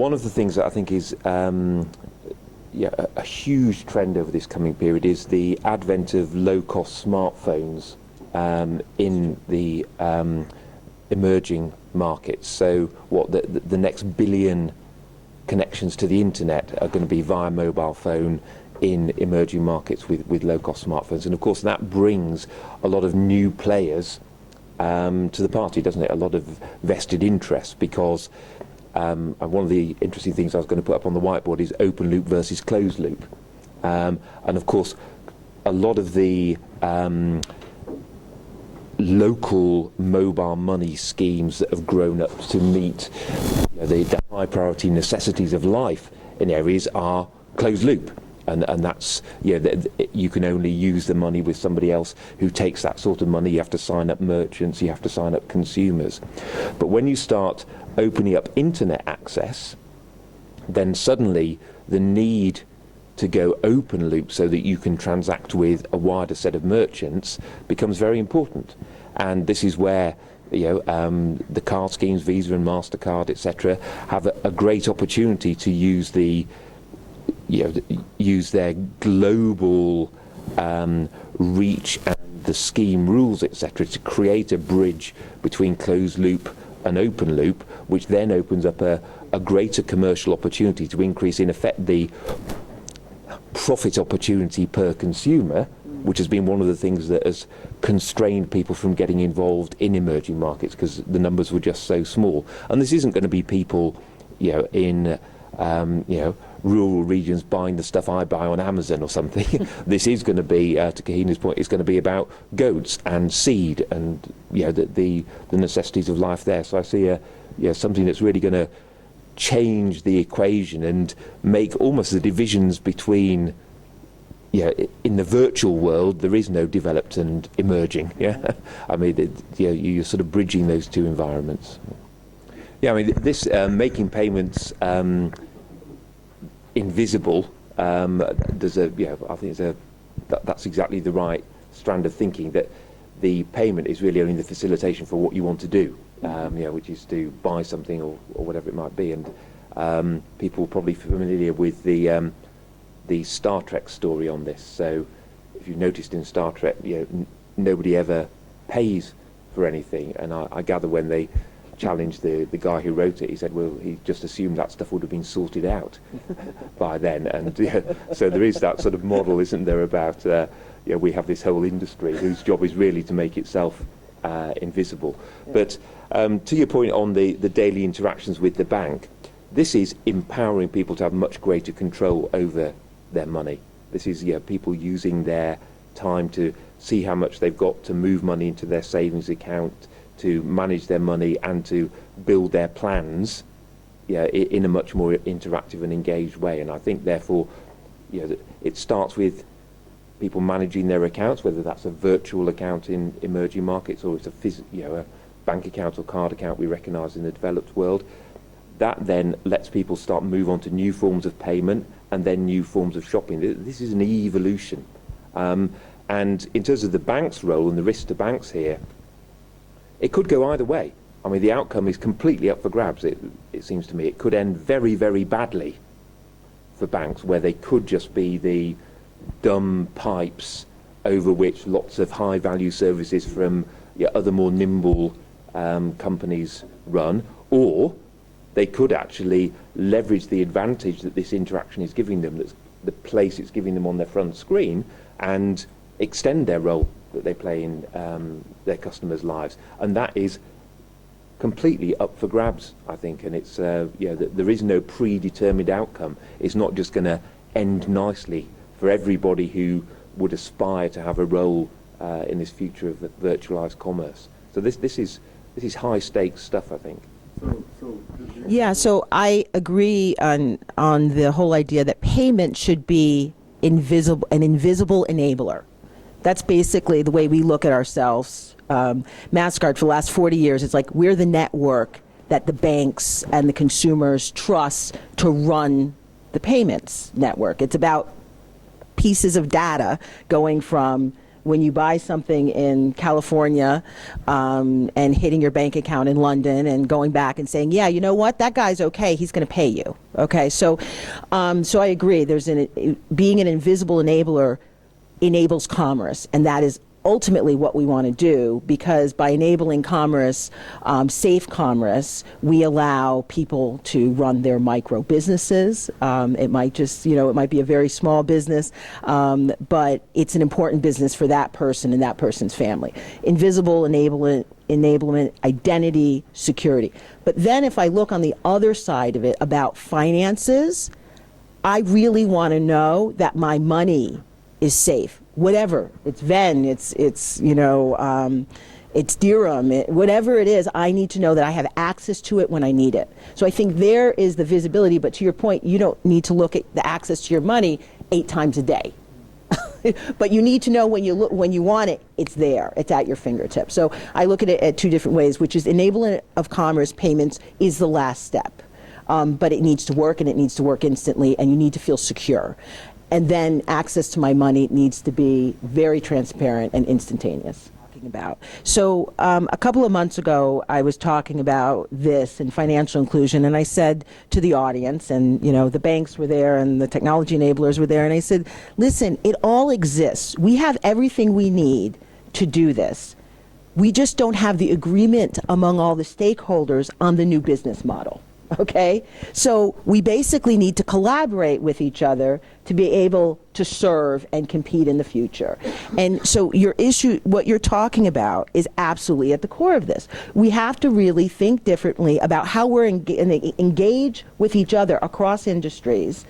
one of the things that I think is a huge trend over this coming period is the advent of low-cost smartphones in the emerging markets. So what the next billion connections to the internet are going to be via mobile phone in emerging markets with low-cost smartphones. And of course that brings a lot of new players to the party, doesn't it? A lot of vested interest, because one of the interesting things I was going to put up on the whiteboard is open loop versus closed loop. And of course a lot of the local mobile money schemes that have grown up to meet the high priority necessities of life in areas are closed loop, and that's you can only use the money with somebody else who takes that sort of money. You have to sign up merchants, you have to sign up consumers. But when you start opening up internet access, then suddenly the need to go open loop so that you can transact with a wider set of merchants becomes very important. And this is where the card schemes, Visa and MasterCard, etc., have a great opportunity to use use their global reach and the scheme rules, etc., to create a bridge between closed loop and open loop, which then opens up a greater commercial opportunity to increase, in effect, the profit opportunity per consumer, which has been one of the things that has constrained people from getting involved in emerging markets, because the numbers were just so small. And this isn't going to be people in rural regions buying the stuff I buy on Amazon or something. This is going to be, to Kahina's point, it's going to be about goats and seed and the necessities of life there. So I see something that's really going to change the equation and make almost the divisions between in the virtual world there is no developed and emerging. I mean you're sort of bridging those two environments. I mean this making payments invisible, there's I think that's exactly the right strand of thinking, that the payment is really only the facilitation for what you want to do, which is to buy something or whatever it might be. And people are probably familiar with the Star Trek story on this. So if you've noticed in Star Trek, nobody ever pays for anything, and I gather when they challenged the guy who wrote it, he said, well, he just assumed that stuff would have been sorted out by then. And so there is that sort of model, isn't there, about we have this whole industry whose job is really to make itself invisible. But to your point on the daily interactions with the bank, this is empowering people to have much greater control over their money. This is people using their time to see how much they've got, to move money into their savings account, to manage their money, and to build their plans in a much more interactive and engaged way. And I think therefore it starts with people managing their accounts, whether that's a virtual account in emerging markets or it's a bank account or card account we recognise in the developed world. That then lets people start move on to new forms of payment and then new forms of shopping. This is an evolution. And in terms of the bank's role and the risk to banks here, it could go either way. I mean, the outcome is completely up for grabs, it seems to me. It could end very, very badly for banks, where they could just be the dumb pipes over which lots of high-value services from other more nimble companies run, or they could actually leverage the advantage that this interaction is giving them, that's the place it's giving them on their front screen, and extend their role that they play in their customers' lives. And that is completely up for grabs, I think. And it's there is no predetermined outcome. It's not just going to end nicely for everybody who would aspire to have a role in this future of virtualized commerce. So this is high stakes stuff, I think. So I agree on the whole idea that payment should be an invisible enabler. That's basically the way we look at ourselves. MasterCard, for the last 40 years, it's like we're the network that the banks and the consumers trust to run the payments network. It's about pieces of data going from when you buy something in California and hitting your bank account in London and going back and saying, yeah, you know what, that guy's okay, he's going to pay you. Okay, so I agree. Being an invisible enabler enables commerce, and that is ultimately what we want to do, because by enabling commerce, safe commerce, we allow people to run their micro businesses. It might just, it might be a very small business, but it's an important business for that person and that person's family. Invisible enablement, identity, security. But then if I look on the other side of it about finances, I really want to know that my money is safe. Whatever, it's Ven, it's Dirham, whatever it is, I need to know that I have access to it when I need it. So I think there is the visibility, but to your point, you don't need to look at the access to your money 8 times a day. But you need to know when you want it, it's there, it's at your fingertips. So I look at it at 2 different ways, which is enablement of commerce payments is the last step. But it needs to work, and it needs to work instantly, and you need to feel secure. And then access to my money needs to be very transparent and instantaneous. So a couple of months ago, I was talking about this and financial inclusion, and I said to the audience, and the banks were there and the technology enablers were there, and I said, listen, it all exists. We have everything we need to do this. We just don't have the agreement among all the stakeholders on the new business model. Okay, so we basically need to collaborate with each other to be able to serve and compete in the future. And so your issue, what you're talking about, is absolutely at the core of this. We have to really think differently about how we're engage with each other across industries.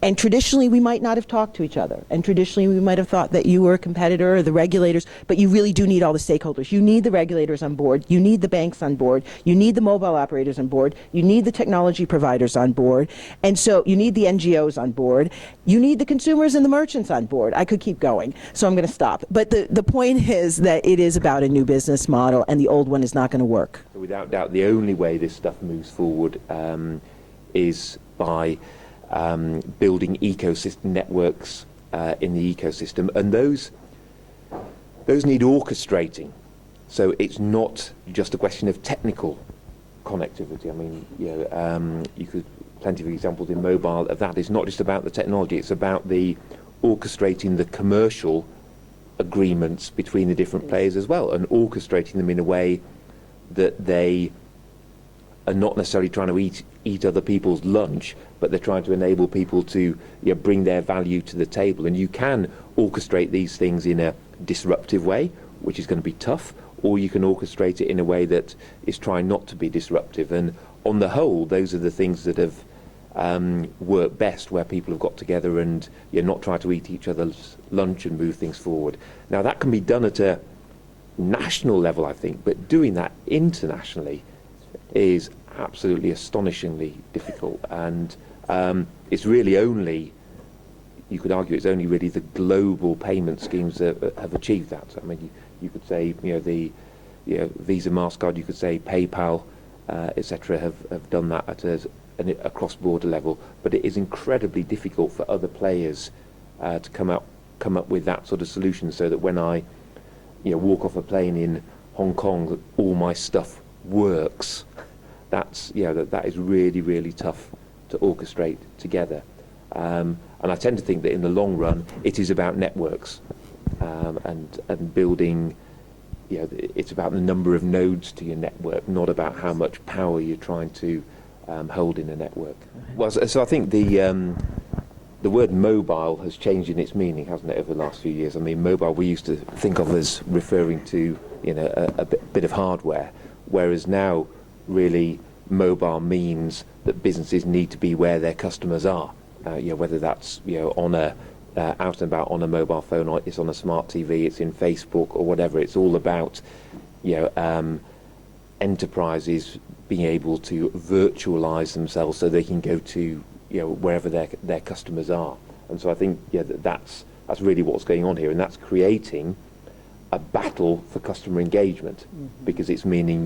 And traditionally, we might not have talked to each other. And traditionally, we might have thought that you were a competitor or the regulators, but you really do need all the stakeholders. You need the regulators on board. You need the banks on board. You need the mobile operators on board. You need the technology providers on board. And so you need the NGOs on board. You need the consumers and the merchants on board. I could keep going, so I'm going to stop. But the point is that it is about a new business model, and the old one is not going to work. Without doubt, the only way this stuff moves forward is by building ecosystem networks in the ecosystem, and those need orchestrating. So it's not just a question of technical connectivity. I mean, you could plenty of examples in mobile of that. It's not just about the technology; it's about the orchestrating the commercial agreements between the different players as well, and orchestrating them in a way that they are not necessarily trying to eat other people's lunch, but they're trying to enable people to bring their value to the table. And you can orchestrate these things in a disruptive way, which is going to be tough, or you can orchestrate it in a way that is trying not to be disruptive. And on the whole, those are the things that have worked best, where people have got together and not try to eat each other's lunch and move things forward. Now, that can be done at a national level, I think, but doing that internationally is absolutely astonishingly difficult, and it's really only, you could argue, it's only really the global payment schemes that have achieved that. So, I mean, you could say, the Visa, MasterCard, you could say PayPal, etc., have done that at a cross-border level, but it is incredibly difficult for other players to come up with that sort of solution, so that when I walk off a plane in Hong Kong, all my stuff works. That's that is really, really tough to orchestrate together, and I tend to think that in the long run it is about networks and building. It's about the number of nodes to your network, not about how much power you're trying to hold in a network. Well, so I think the word mobile has changed in its meaning, hasn't it, over the last few years? I mean, mobile we used to think of as referring to a bit of hardware, whereas now really mobile means that businesses need to be where their customers are, whether that's on a out and about on a mobile phone, or it's on a smart TV, it's in Facebook or whatever. It's all about enterprises being able to virtualize themselves so they can go to wherever their customers are. And so I think that's really what's going on here, and that's creating a battle for customer engagement, because it's meaning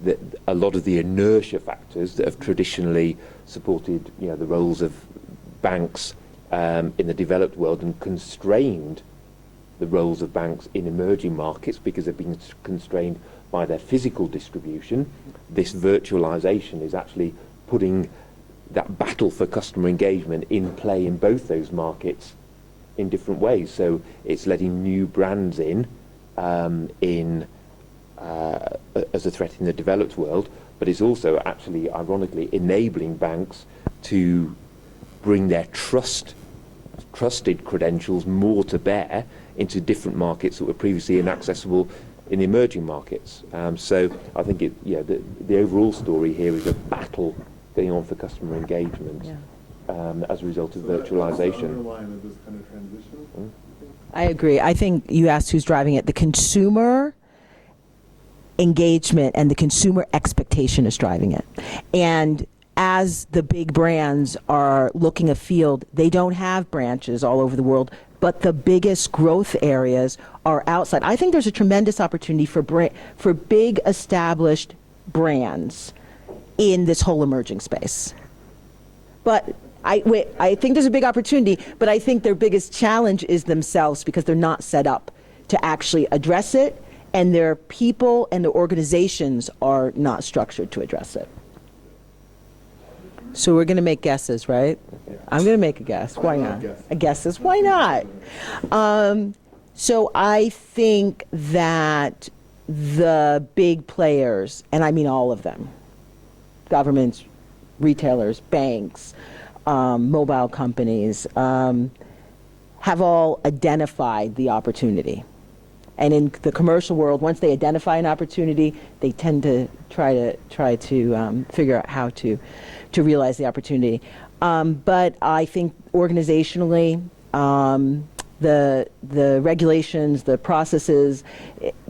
that a lot of the inertia factors that have traditionally supported the roles of banks in the developed world and constrained the roles of banks in emerging markets because they've been constrained by their physical distribution. This virtualization is actually putting that battle for customer engagement in play in both those markets in different ways. So it's letting new brands in as a threat in the developed world, but it's also actually, ironically, enabling banks to bring their trusted credentials more to bear into different markets that were previously inaccessible in the emerging markets. So I think the overall story here is a battle going on for customer engagement as a result of virtualization. I agree. I think you asked who's driving it. The consumer engagement and the consumer expectation is driving it. And as the big brands are looking afield, they don't have branches all over the world, but the biggest growth areas are outside. I think there's a tremendous opportunity for big established brands in this whole emerging space. But I think there's a big opportunity, but I think their biggest challenge is themselves because they're not set up to actually address it, and their people and their organizations are not structured to address it. So we're going to make guesses, right? I'm going to make a guess. Why not? A guesses. Why not? So I think that the big players, and I mean all of them, governments, retailers, banks, mobile companies, have all identified the opportunity. And in the commercial world, once they identify an opportunity, they tend to try to figure out how to realize the opportunity. But I think organizationally, the regulations, the processes,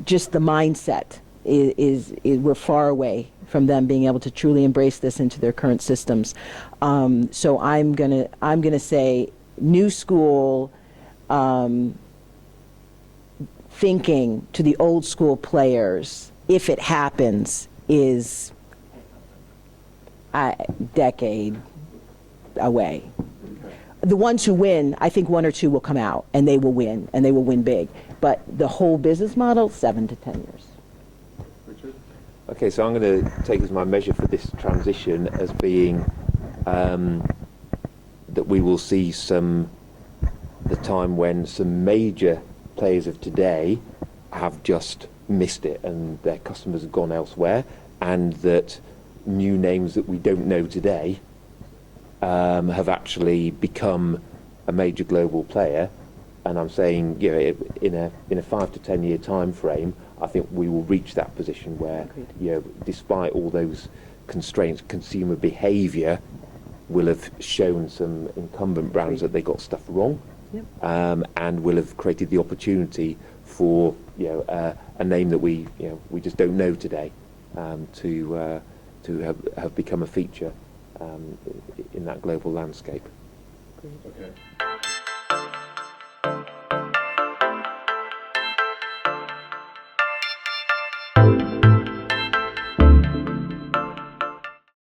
just the mindset is we're far away from them being able to truly embrace this into their current systems. So I'm gonna say new school. Thinking to the old school players, if it happens, is a decade away. The ones who win, I think one or two will come out and they will win, and they will win big. But the whole business model, 7 to 10 years. Richard? Okay, so I'm going to take as my measure for this transition as being that we will see the time when some major players of today have just missed it and their customers have gone elsewhere, and that new names that we don't know today have actually become a major global player. And I'm saying, in a 5 to 10 year time frame, I think we will reach that position where, despite all those constraints, consumer behaviour will have shown some incumbent brands that they got stuff wrong. Yep. And will have created the opportunity for a name that we just don't know today to have become a feature in that global landscape. Okay.